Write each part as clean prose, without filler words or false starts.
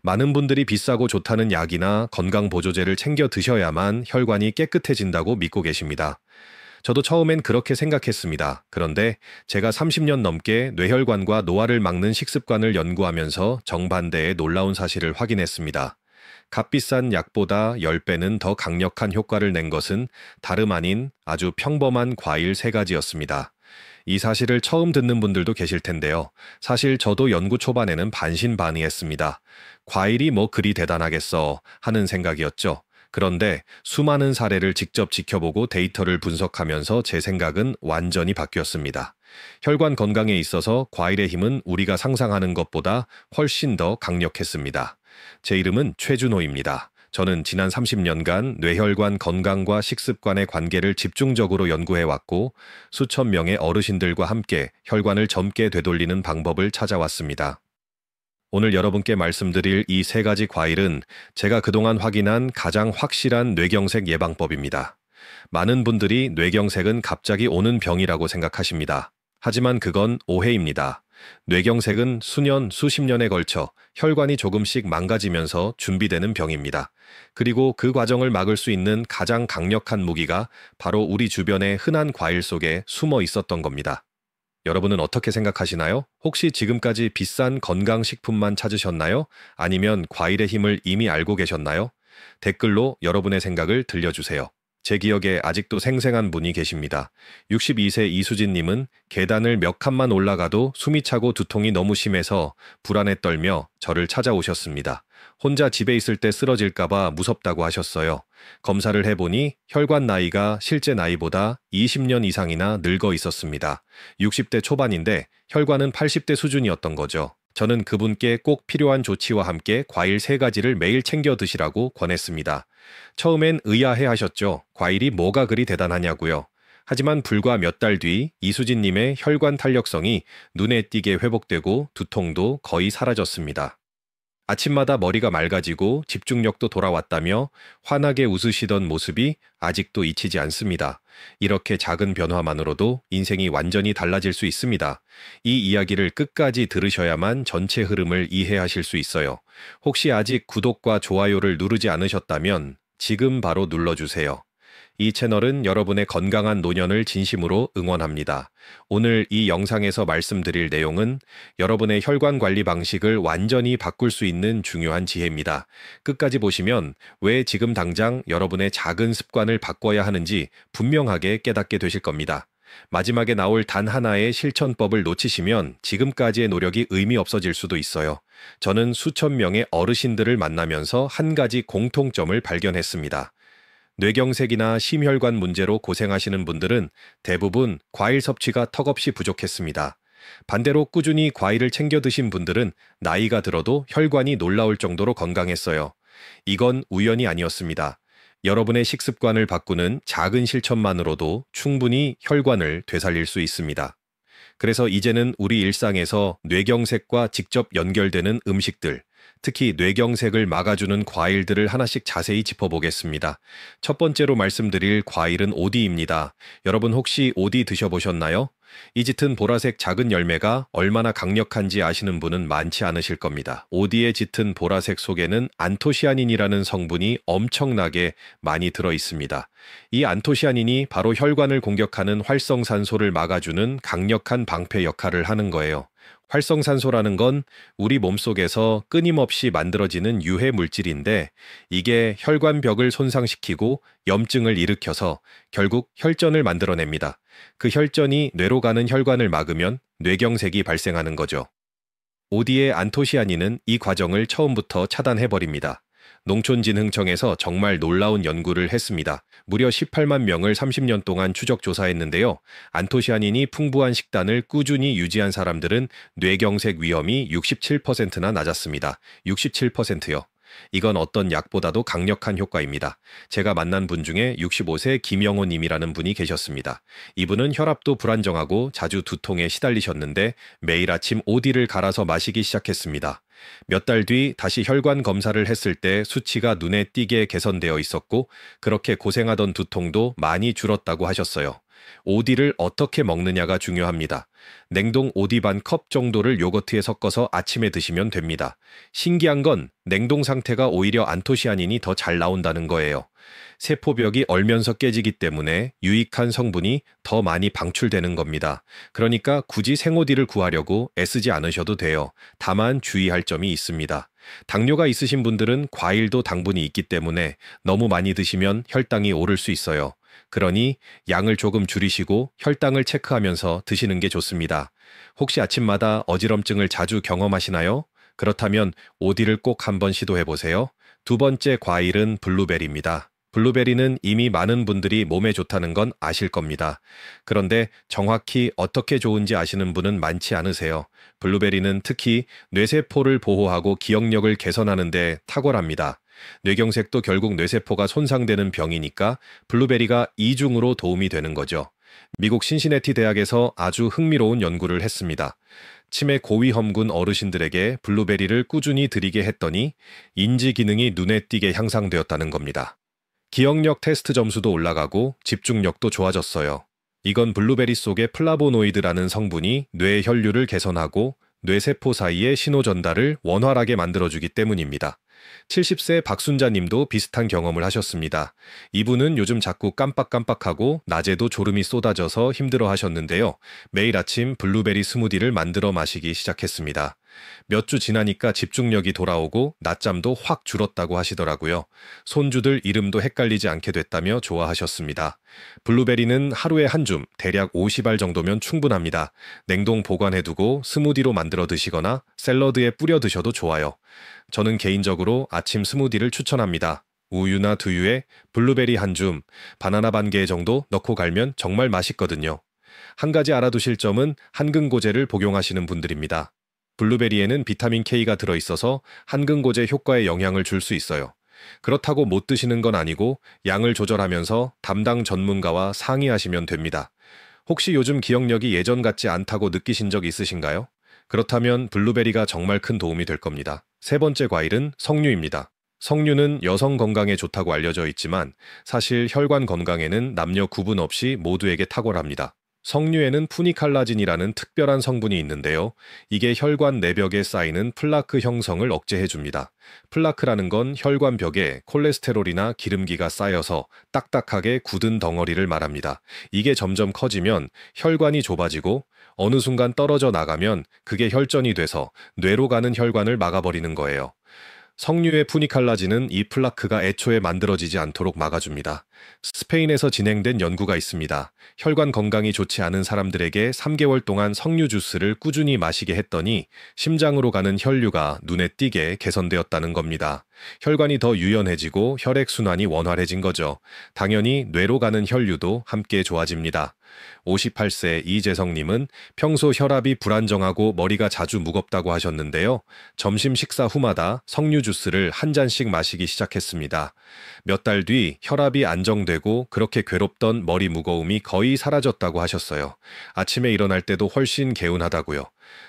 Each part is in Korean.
많은 분들이 비싸고 좋다는 약이나 건강보조제를 챙겨 드셔야만 혈관이 깨끗해진다고 믿고 계십니다. 저도 처음엔 그렇게 생각했습니다. 그런데 제가 30년 넘게 뇌혈관과 노화를 막는 식습관을 연구하면서 정반대의 놀라운 사실을 확인했습니다. 값비싼 약보다 10배는 더 강력한 효과를 낸 것은 다름 아닌 아주 평범한 과일 3가지였습니다. 이 사실을 처음 듣는 분들도 계실 텐데요. 사실 저도 연구 초반에는 반신반의했습니다. 과일이 뭐 그리 대단하겠어 하는 생각이었죠. 그런데 수많은 사례를 직접 지켜보고 데이터를 분석하면서 제 생각은 완전히 바뀌었습니다. 혈관 건강에 있어서 과일의 힘은 우리가 상상하는 것보다 훨씬 더 강력했습니다. 제 이름은 최준호입니다. 저는 지난 30년간 뇌혈관 건강과 식습관의 관계를 집중적으로 연구해왔고 수천 명의 어르신들과 함께 혈관을 젊게 되돌리는 방법을 찾아왔습니다. 오늘 여러분께 말씀드릴 이 3가지 과일은 제가 그동안 확인한 가장 확실한 뇌경색 예방법입니다. 많은 분들이 뇌경색은 갑자기 오는 병이라고 생각하십니다. 하지만 그건 오해입니다. 뇌경색은 수년, 수십 년에 걸쳐 혈관이 조금씩 망가지면서 준비되는 병입니다. 그리고 그 과정을 막을 수 있는 가장 강력한 무기가 바로 우리 주변의 흔한 과일 속에 숨어 있었던 겁니다. 여러분은 어떻게 생각하시나요? 혹시 지금까지 비싼 건강식품만 찾으셨나요? 아니면 과일의 힘을 이미 알고 계셨나요? 댓글로 여러분의 생각을 들려주세요. 제 기억에 아직도 생생한 분이 계십니다. 62세 이수진님은 계단을 몇 칸만 올라가도 숨이 차고 두통이 너무 심해서 불안에 떨며 저를 찾아오셨습니다. 혼자 집에 있을 때 쓰러질까봐 무섭다고 하셨어요. 검사를 해보니 혈관 나이가 실제 나이보다 20년 이상이나 늙어 있었습니다. 60대 초반인데 혈관은 80대 수준이었던 거죠. 저는 그분께 꼭 필요한 조치와 함께 과일 3가지를 매일 챙겨 드시라고 권했습니다. 처음엔 의아해 하셨죠. 과일이 뭐가 그리 대단하냐고요. 하지만 불과 몇 달 뒤 이수진님의 혈관 탄력성이 눈에 띄게 회복되고 두통도 거의 사라졌습니다. 아침마다 머리가 맑아지고 집중력도 돌아왔다며 환하게 웃으시던 모습이 아직도 잊히지 않습니다. 이렇게 작은 변화만으로도 인생이 완전히 달라질 수 있습니다. 이 이야기를 끝까지 들으셔야만 전체 흐름을 이해하실 수 있어요. 혹시 아직 구독과 좋아요를 누르지 않으셨다면 지금 바로 눌러주세요. 이 채널은 여러분의 건강한 노년을 진심으로 응원합니다. 오늘 이 영상에서 말씀드릴 내용은 여러분의 혈관 관리 방식을 완전히 바꿀 수 있는 중요한 지혜입니다. 끝까지 보시면 왜 지금 당장 여러분의 작은 습관을 바꿔야 하는지 분명하게 깨닫게 되실 겁니다. 마지막에 나올 단 하나의 실천법을 놓치시면 지금까지의 노력이 의미 없어질 수도 있어요. 저는 수천 명의 어르신들을 만나면서 한 가지 공통점을 발견했습니다. 뇌경색이나 심혈관 문제로 고생하시는 분들은 대부분 과일 섭취가 턱없이 부족했습니다. 반대로 꾸준히 과일을 챙겨 드신 분들은 나이가 들어도 혈관이 놀라울 정도로 건강했어요. 이건 우연이 아니었습니다. 여러분의 식습관을 바꾸는 작은 실천만으로도 충분히 혈관을 되살릴 수 있습니다. 그래서 이제는 우리 일상에서 뇌경색과 직접 연결되는 음식들, 특히 뇌경색을 막아주는 과일들을 하나씩 자세히 짚어보겠습니다. 첫 번째로 말씀드릴 과일은 오디입니다. 여러분 혹시 오디 드셔보셨나요? 이 짙은 보라색 작은 열매가 얼마나 강력한지 아시는 분은 많지 않으실 겁니다. 오디의 짙은 보라색 속에는 안토시아닌이라는 성분이 엄청나게 많이 들어 있습니다. 이 안토시아닌이 바로 혈관을 공격하는 활성산소를 막아주는 강력한 방패 역할을 하는 거예요. 활성산소라는 건 우리 몸속에서 끊임없이 만들어지는 유해 물질인데 이게 혈관벽을 손상시키고 염증을 일으켜서 결국 혈전을 만들어냅니다. 그 혈전이 뇌로 가는 혈관을 막으면 뇌경색이 발생하는 거죠. 오디의 안토시아닌은 이 과정을 처음부터 차단해버립니다. 농촌진흥청에서 정말 놀라운 연구를 했습니다. 무려 18만 명을 30년 동안 추적 조사했는데요. 안토시아닌이 풍부한 식단을 꾸준히 유지한 사람들은 뇌경색 위험이 67%나 낮았습니다. 67%요. 이건 어떤 약보다도 강력한 효과입니다. 제가 만난 분 중에 65세 김영호 님이라는 분이 계셨습니다. 이분은 혈압도 불안정하고 자주 두통에 시달리셨는데 매일 아침 오디를 갈아서 마시기 시작했습니다. 몇 달 뒤 다시 혈관 검사를 했을 때 수치가 눈에 띄게 개선되어 있었고 그렇게 고생하던 두통도 많이 줄었다고 하셨어요. 오디를 어떻게 먹느냐가 중요합니다. 냉동 오디 반 컵 정도를 요거트에 섞어서 아침에 드시면 됩니다. 신기한 건 냉동 상태가 오히려 안토시아닌이 더 잘 나온다는 거예요. 세포벽이 얼면서 깨지기 때문에 유익한 성분이 더 많이 방출되는 겁니다. 그러니까 굳이 생오디를 구하려고 애쓰지 않으셔도 돼요. 다만 주의할 점이 있습니다. 당뇨가 있으신 분들은 과일도 당분이 있기 때문에 너무 많이 드시면 혈당이 오를 수 있어요. 그러니 양을 조금 줄이시고 혈당을 체크하면서 드시는 게 좋습니다. 혹시 아침마다 어지럼증을 자주 경험하시나요? 그렇다면 오디를 꼭 한번 시도해보세요. 두 번째 과일은 블루베리입니다. 블루베리는 이미 많은 분들이 몸에 좋다는 건 아실 겁니다. 그런데 정확히 어떻게 좋은지 아시는 분은 많지 않으세요. 블루베리는 특히 뇌세포를 보호하고 기억력을 개선하는 데 탁월합니다. 뇌경색도 결국 뇌세포가 손상되는 병이니까 블루베리가 이중으로 도움이 되는 거죠. 미국 신시내티 대학에서 아주 흥미로운 연구를 했습니다. 치매 고위험군 어르신들에게 블루베리를 꾸준히 드리게 했더니 인지 기능이 눈에 띄게 향상되었다는 겁니다. 기억력 테스트 점수도 올라가고 집중력도 좋아졌어요. 이건 블루베리 속의 플라보노이드라는 성분이 뇌 혈류를 개선하고 뇌세포 사이의 신호 전달을 원활하게 만들어주기 때문입니다. 70세 박순자 님도 비슷한 경험을 하셨습니다. 이분은 요즘 자꾸 깜빡깜빡하고 낮에도 졸음이 쏟아져서 힘들어 하셨는데요. 매일 아침 블루베리 스무디를 만들어 마시기 시작했습니다. 몇 주 지나니까 집중력이 돌아오고 낮잠도 확 줄었다고 하시더라고요. 손주들 이름도 헷갈리지 않게 됐다며 좋아하셨습니다. 블루베리는 하루에 한 줌, 대략 50알 정도면 충분합니다. 냉동 보관해두고 스무디로 만들어 드시거나 샐러드에 뿌려 드셔도 좋아요. 저는 개인적으로 아침 스무디를 추천합니다. 우유나 두유에 블루베리 한 줌, 바나나 반 개 정도 넣고 갈면 정말 맛있거든요. 한 가지 알아두실 점은 한근고제를 복용하시는 분들입니다. 블루베리에는 비타민 K가 들어있어서 한근고제 효과에 영향을 줄 수 있어요. 그렇다고 못 드시는 건 아니고 양을 조절하면서 담당 전문가와 상의하시면 됩니다. 혹시 요즘 기억력이 예전 같지 않다고 느끼신 적 있으신가요? 그렇다면 블루베리가 정말 큰 도움이 될 겁니다. 세 번째 과일은 석류입니다. 석류는 여성 건강에 좋다고 알려져 있지만 사실 혈관 건강에는 남녀 구분 없이 모두에게 탁월합니다. 석류에는 푸니칼라진이라는 특별한 성분이 있는데요. 이게 혈관 내벽에 쌓이는 플라크 형성을 억제해줍니다. 플라크라는 건 혈관벽에 콜레스테롤이나 기름기가 쌓여서 딱딱하게 굳은 덩어리를 말합니다. 이게 점점 커지면 혈관이 좁아지고 어느 순간 떨어져 나가면 그게 혈전이 돼서 뇌로 가는 혈관을 막아버리는 거예요. 석류의 푸니칼라진은 이 플라크가 애초에 만들어지지 않도록 막아줍니다. 스페인에서 진행된 연구가 있습니다. 혈관 건강이 좋지 않은 사람들에게 3개월 동안 석류 주스를 꾸준히 마시게 했더니 심장으로 가는 혈류가 눈에 띄게 개선되었다는 겁니다. 혈관이 더 유연해지고 혈액순환이 원활해진 거죠. 당연히 뇌로 가는 혈류도 함께 좋아집니다. 58세 이재성님은 평소 혈압이 불안정하고 머리가 자주 무겁다고 하셨는데요. 점심 식사 후마다 석류 주스를 한 잔씩 마시기 시작했습니다. 몇 달 뒤 혈압이 안정되고 그렇게 괴롭던 머리 무거움이 거의 사라졌다고 하셨어요. 아침에 일어날 때도 훨씬 개운하다고요.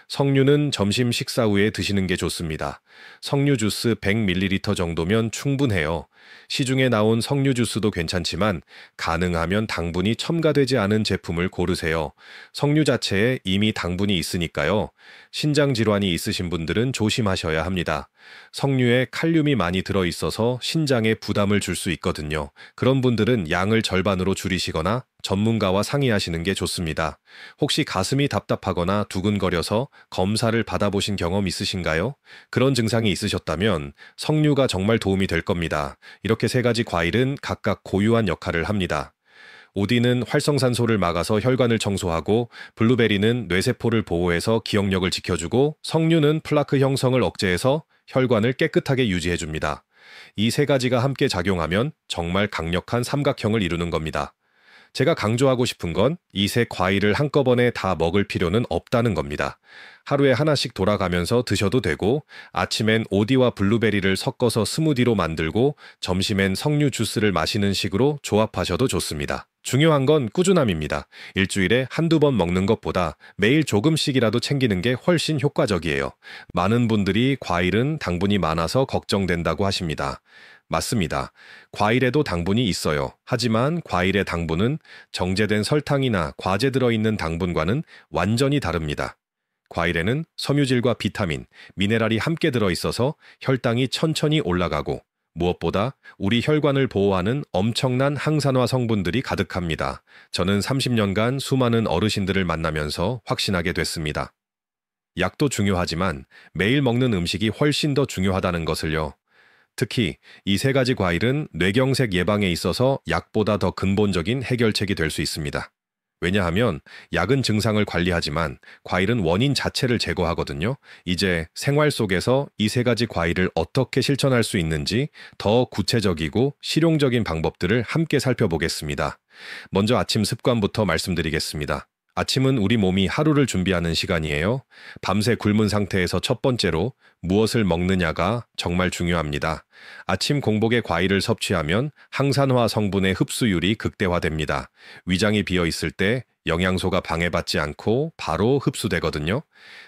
석류는 점심 식사 후에 드시는 게 좋습니다. 석류 주스 100ml 정도면 충분해요. 시중에 나온 석류 주스도 괜찮지만 가능하면 당분이 첨가되지 않은 제품을 고르세요. 석류 자체에 이미 당분이 있으니까요. 신장 질환이 있으신 분들은 조심하셔야 합니다. 석류에 칼륨이 많이 들어있어서 신장에 부담을 줄 수 있거든요. 그런 분들은 양을 절반으로 줄이시거나 전문가와 상의하시는 게 좋습니다. 혹시 가슴이 답답하거나 두근거려서 검사를 받아보신 경험 있으신가요? 그런 증상이 있으셨다면 석류가 정말 도움이 될 겁니다. 이렇게 세 가지 과일은 각각 고유한 역할을 합니다. 오디는 활성산소를 막아서 혈관을 청소하고 블루베리는 뇌세포를 보호해서 기억력을 지켜주고 석류는 플라크 형성을 억제해서 혈관을 깨끗하게 유지해줍니다. 이 세 가지가 함께 작용하면 정말 강력한 삼각형을 이루는 겁니다. 제가 강조하고 싶은 건 이 세 과일을 한꺼번에 다 먹을 필요는 없다는 겁니다. 하루에 하나씩 돌아가면서 드셔도 되고, 아침엔 오디와 블루베리를 섞어서 스무디로 만들고 점심엔 석류 주스를 마시는 식으로 조합하셔도 좋습니다. 중요한 건 꾸준함입니다. 일주일에 한두 번 먹는 것보다 매일 조금씩이라도 챙기는 게 훨씬 효과적이에요. 많은 분들이 과일은 당분이 많아서 걱정된다고 하십니다. 맞습니다. 과일에도 당분이 있어요. 하지만 과일의 당분은 정제된 설탕이나 과제 들어있는 당분과는 완전히 다릅니다. 과일에는 섬유질과 비타민, 미네랄이 함께 들어있어서 혈당이 천천히 올라가고, 무엇보다 우리 혈관을 보호하는 엄청난 항산화 성분들이 가득합니다. 저는 30년간 수많은 어르신들을 만나면서 확신하게 됐습니다. 약도 중요하지만 매일 먹는 음식이 훨씬 더 중요하다는 것을요. 특히 이 세 가지 과일은 뇌경색 예방에 있어서 약보다 더 근본적인 해결책이 될 수 있습니다. 왜냐하면 약은 증상을 관리하지만 과일은 원인 자체를 제거하거든요. 이제 생활 속에서 이 세 가지 과일을 어떻게 실천할 수 있는지 더 구체적이고 실용적인 방법들을 함께 살펴보겠습니다. 먼저 아침 습관부터 말씀드리겠습니다. 아침은 우리 몸이 하루를 준비하는 시간이에요. 밤새 굶은 상태에서 첫 번째로 무엇을 먹느냐가 정말 중요합니다. 아침 공복에 과일을 섭취하면 항산화 성분의 흡수율이 극대화됩니다. 위장이 비어 있을 때 영양소가 방해받지 않고 바로 흡수되거든요.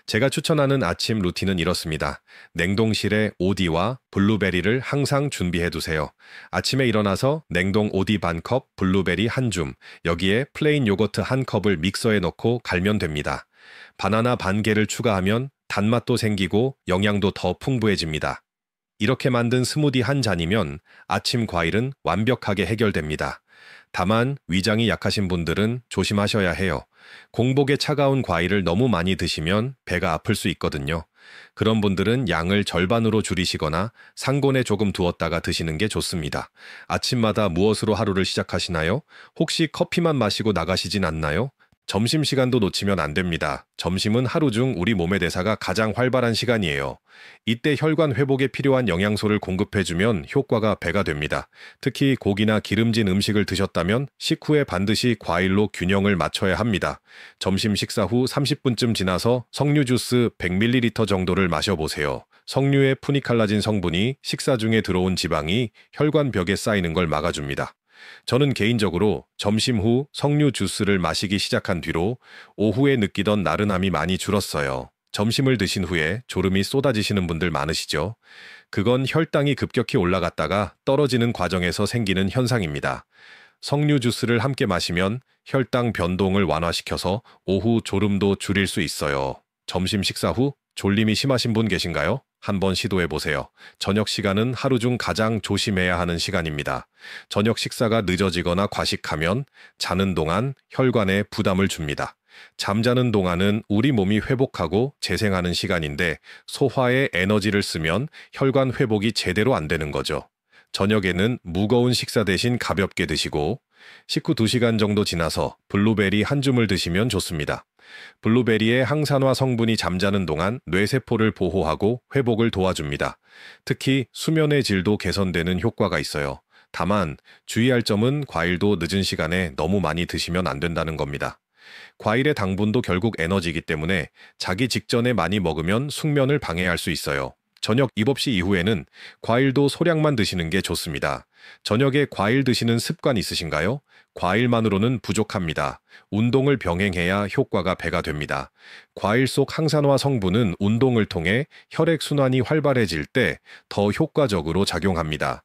제가 추천하는 아침 루틴은 이렇습니다. 냉동실에 오디와 블루베리를 항상 준비해 두세요. 아침에 일어나서 냉동 오디 반컵, 블루베리 한 줌, 여기에 플레인 요거트 한 컵을 믹서에 넣고 갈면 됩니다. 바나나 반 개를 추가하면 단맛도 생기고 영양도 더 풍부해집니다. 이렇게 만든 스무디 한 잔이면 아침 과일은 완벽하게 해결됩니다. 다만 위장이 약하신 분들은 조심하셔야 해요. 공복에 차가운 과일을 너무 많이 드시면 배가 아플 수 있거든요. 그런 분들은 양을 절반으로 줄이시거나 상곤에 조금 두었다가 드시는 게 좋습니다. 아침마다 무엇으로 하루를 시작하시나요? 혹시 커피만 마시고 나가시진 않나요? 점심시간도 놓치면 안 됩니다. 점심은 하루 중 우리 몸의 대사가 가장 활발한 시간이에요. 이때 혈관 회복에 필요한 영양소를 공급해주면 효과가 배가 됩니다. 특히 고기나 기름진 음식을 드셨다면 식후에 반드시 과일로 균형을 맞춰야 합니다. 점심 식사 후 30분쯤 지나서 석류 주스 100ml 정도를 마셔보세요. 석류의 푸니칼라진 성분이 식사 중에 들어온 지방이 혈관 벽에 쌓이는 걸 막아줍니다. 저는 개인적으로 점심 후 석류 주스를 마시기 시작한 뒤로 오후에 느끼던 나른함이 많이 줄었어요. 점심을 드신 후에 졸음이 쏟아지시는 분들 많으시죠? 그건 혈당이 급격히 올라갔다가 떨어지는 과정에서 생기는 현상입니다. 석류 주스를 함께 마시면 혈당 변동을 완화시켜서 오후 졸음도 줄일 수 있어요. 점심 식사 후 졸림이 심하신 분 계신가요? 한번 시도해보세요. 저녁 시간은 하루 중 가장 조심해야 하는 시간입니다. 저녁 식사가 늦어지거나 과식하면 자는 동안 혈관에 부담을 줍니다. 잠자는 동안은 우리 몸이 회복하고 재생하는 시간인데 소화에 에너지를 쓰면 혈관 회복이 제대로 안 되는 거죠. 저녁에는 무거운 식사 대신 가볍게 드시고 식후 2시간 정도 지나서 블루베리 한 줌을 드시면 좋습니다. 블루베리의 항산화 성분이 잠자는 동안 뇌세포를 보호하고 회복을 도와줍니다. 특히 수면의 질도 개선되는 효과가 있어요. 다만 주의할 점은 과일도 늦은 시간에 너무 많이 드시면 안 된다는 겁니다. 과일의 당분도 결국 에너지이기 때문에 자기 직전에 많이 먹으면 숙면을 방해할 수 있어요. 저녁 입업시 이후에는 과일도 소량만 드시는 게 좋습니다. 저녁에 과일 드시는 습관 있으신가요? 과일만으로는 부족합니다. 운동을 병행해야 효과가 배가 됩니다. 과일 속 항산화 성분은 운동을 통해 혈액순환이 활발해질 때 더 효과적으로 작용합니다.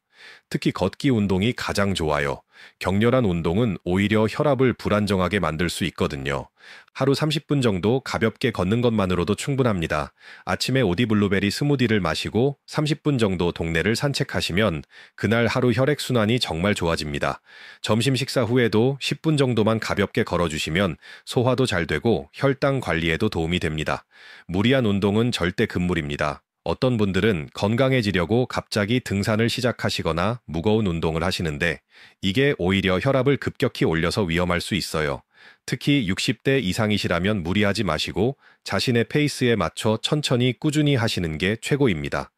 특히 걷기 운동이 가장 좋아요. 격렬한 운동은 오히려 혈압을 불안정하게 만들 수 있거든요. 하루 30분 정도 가볍게 걷는 것만으로도 충분합니다. 아침에 오디 블루베리 스무디를 마시고 30분 정도 동네를 산책하시면 그날 하루 혈액순환이 정말 좋아집니다. 점심 식사 후에도 10분 정도만 가볍게 걸어주시면 소화도 잘 되고 혈당 관리에도 도움이 됩니다. 무리한 운동은 절대 금물입니다. 어떤 분들은 건강해지려고 갑자기 등산을 시작하시거나 무거운 운동을 하시는데 이게 오히려 혈압을 급격히 올려서 위험할 수 있어요. 특히 60대 이상이시라면 무리하지 마시고 자신의 페이스에 맞춰 천천히 꾸준히 하시는 게 최고입니다.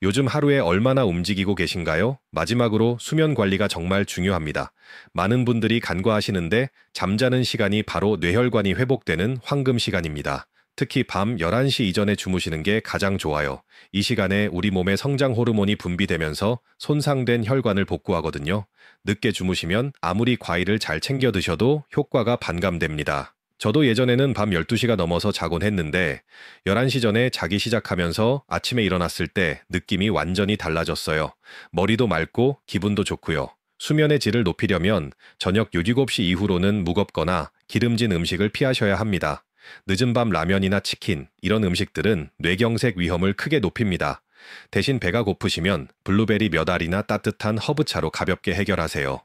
요즘 하루에 얼마나 움직이고 계신가요? 마지막으로 수면 관리가 정말 중요합니다. 많은 분들이 간과하시는데 잠자는 시간이 바로 뇌혈관이 회복되는 황금 시간입니다. 특히 밤 11시 이전에 주무시는 게 가장 좋아요. 이 시간에 우리 몸의 성장 호르몬이 분비되면서 손상된 혈관을 복구하거든요. 늦게 주무시면 아무리 과일을 잘 챙겨 드셔도 효과가 반감됩니다. 저도 예전에는 밤 12시가 넘어서 자곤 했는데 11시 전에 자기 시작하면서 아침에 일어났을 때 느낌이 완전히 달라졌어요. 머리도 맑고 기분도 좋고요. 수면의 질을 높이려면 저녁 6, 7시 이후로는 무겁거나 기름진 음식을 피하셔야 합니다. 늦은 밤 라면이나 치킨, 이런 음식들은 뇌경색 위험을 크게 높입니다. 대신 배가 고프시면 블루베리 몇 알이나 따뜻한 허브차로 가볍게 해결하세요.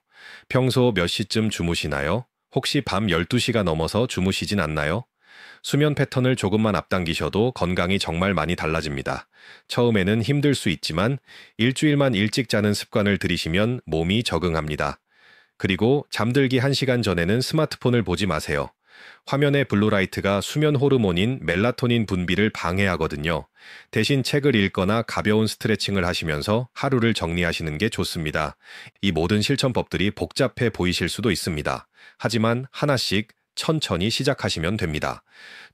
평소 몇 시쯤 주무시나요? 혹시 밤 12시가 넘어서 주무시진 않나요? 수면 패턴을 조금만 앞당기셔도 건강이 정말 많이 달라집니다. 처음에는 힘들 수 있지만 일주일만 일찍 자는 습관을 들이시면 몸이 적응합니다. 그리고 잠들기 1시간 전에는 스마트폰을 보지 마세요. 화면의 블루라이트가 수면 호르몬인 멜라토닌 분비를 방해하거든요. 대신 책을 읽거나 가벼운 스트레칭을 하시면서 하루를 정리하시는 게 좋습니다. 이 모든 실천법들이 복잡해 보이실 수도 있습니다. 하지만 하나씩 천천히 시작하시면 됩니다.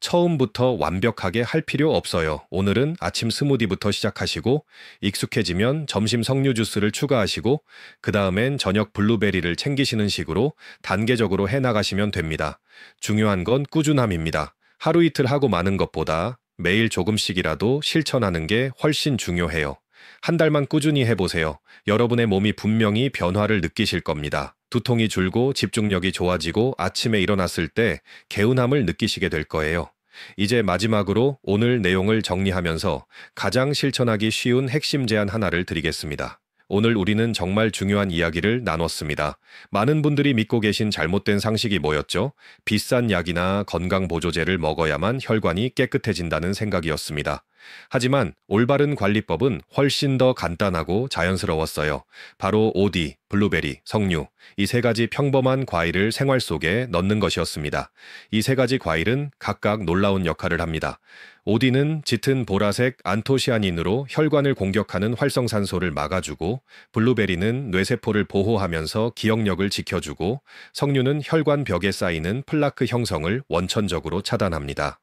처음부터 완벽하게 할 필요 없어요. 오늘은 아침 스무디부터 시작하시고 익숙해지면 점심 석류 주스를 추가하시고 그 다음엔 저녁 블루베리를 챙기시는 식으로 단계적으로 해나가시면 됩니다. 중요한 건 꾸준함입니다. 하루 이틀 하고 마는 것보다 매일 조금씩이라도 실천하는 게 훨씬 중요해요. 한 달만 꾸준히 해보세요. 여러분의 몸이 분명히 변화를 느끼실 겁니다. 두통이 줄고 집중력이 좋아지고 아침에 일어났을 때 개운함을 느끼시게 될 거예요. 이제 마지막으로 오늘 내용을 정리하면서 가장 실천하기 쉬운 핵심 제안 하나를 드리겠습니다. 오늘 우리는 정말 중요한 이야기를 나눴습니다. 많은 분들이 믿고 계신 잘못된 상식이 뭐였죠? 비싼 약이나 건강보조제를 먹어야만 혈관이 깨끗해진다는 생각이었습니다. 하지만 올바른 관리법은 훨씬 더 간단하고 자연스러웠어요. 바로 오디, 블루베리, 석류, 이 세 가지 평범한 과일을 생활 속에 넣는 것이었습니다. 이 세 가지 과일은 각각 놀라운 역할을 합니다. 오디는 짙은 보라색 안토시아닌으로 혈관을 공격하는 활성산소를 막아주고, 블루베리는 뇌세포를 보호하면서 기억력을 지켜주고, 석류는 혈관 벽에 쌓이는 플라크 형성을 원천적으로 차단합니다.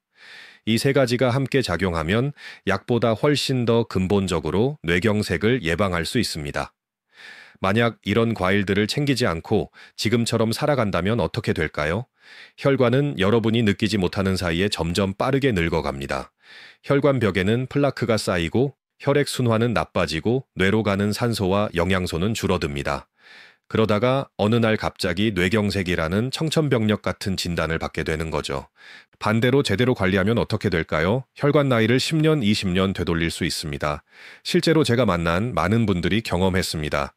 이 세 가지가 함께 작용하면 약보다 훨씬 더 근본적으로 뇌경색을 예방할 수 있습니다. 만약 이런 과일들을 챙기지 않고 지금처럼 살아간다면 어떻게 될까요? 혈관은 여러분이 느끼지 못하는 사이에 점점 빠르게 늙어갑니다. 혈관 벽에는 플라크가 쌓이고 혈액순환은 나빠지고 뇌로 가는 산소와 영양소는 줄어듭니다. 그러다가 어느 날 갑자기 뇌경색이라는 청천벽력 같은 진단을 받게 되는 거죠. 반대로 제대로 관리하면 어떻게 될까요? 혈관 나이를 10년, 20년 되돌릴 수 있습니다. 실제로 제가 만난 많은 분들이 경험했습니다.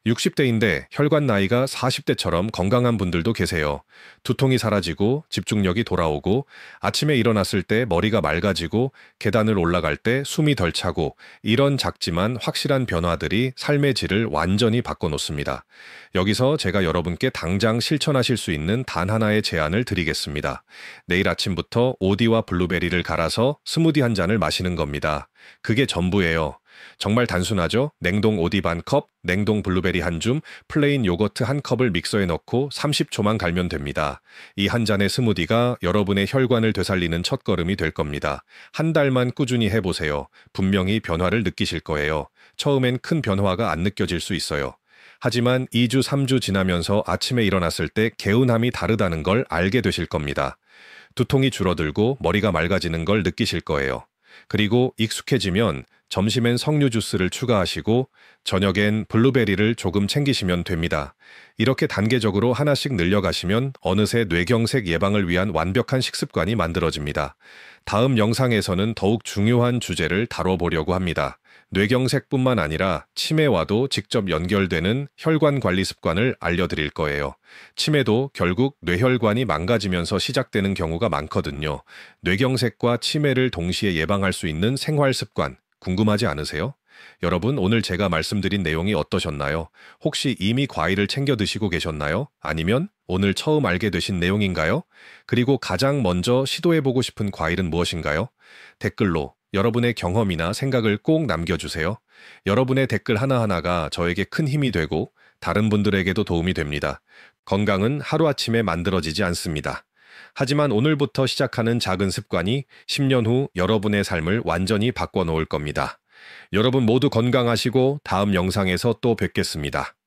60대인데 혈관 나이가 40대처럼 건강한 분들도 계세요. 두통이 사라지고 집중력이 돌아오고 아침에 일어났을 때 머리가 맑아지고 계단을 올라갈 때 숨이 덜 차고 이런 작지만 확실한 변화들이 삶의 질을 완전히 바꿔놓습니다. 여기서 제가 여러분께 당장 실천하실 수 있는 단 하나의 제안을 드리겠습니다. 내일 아침부터 오디와 블루베리를 갈아서 스무디 한 잔을 마시는 겁니다. 그게 전부예요. 정말 단순하죠? 냉동 오디 반 컵, 냉동 블루베리 한 줌, 플레인 요거트 한 컵을 믹서에 넣고 30초만 갈면 됩니다. 이 한 잔의 스무디가 여러분의 혈관을 되살리는 첫걸음이 될 겁니다. 한 달만 꾸준히 해보세요. 분명히 변화를 느끼실 거예요. 처음엔 큰 변화가 안 느껴질 수 있어요. 하지만 2주, 3주 지나면서 아침에 일어났을 때 개운함이 다르다는 걸 알게 되실 겁니다. 두통이 줄어들고 머리가 맑아지는 걸 느끼실 거예요. 그리고 익숙해지면 점심엔 석류 주스를 추가하시고 저녁엔 블루베리를 조금 챙기시면 됩니다. 이렇게 단계적으로 하나씩 늘려가시면 어느새 뇌경색 예방을 위한 완벽한 식습관이 만들어집니다. 다음 영상에서는 더욱 중요한 주제를 다뤄보려고 합니다. 뇌경색뿐만 아니라 치매와도 직접 연결되는 혈관 관리 습관을 알려드릴 거예요. 치매도 결국 뇌혈관이 망가지면서 시작되는 경우가 많거든요. 뇌경색과 치매를 동시에 예방할 수 있는 생활 습관, 궁금하지 않으세요? 여러분, 오늘 제가 말씀드린 내용이 어떠셨나요? 혹시 이미 과일을 챙겨 드시고 계셨나요? 아니면 오늘 처음 알게 되신 내용인가요? 그리고 가장 먼저 시도해보고 싶은 과일은 무엇인가요? 댓글로 여러분의 경험이나 생각을 꼭 남겨주세요. 여러분의 댓글 하나하나가 저에게 큰 힘이 되고 다른 분들에게도 도움이 됩니다. 건강은 하루아침에 만들어지지 않습니다. 하지만 오늘부터 시작하는 작은 습관이 10년 후 여러분의 삶을 완전히 바꿔 놓을 겁니다. 여러분 모두 건강하시고 다음 영상에서 또 뵙겠습니다.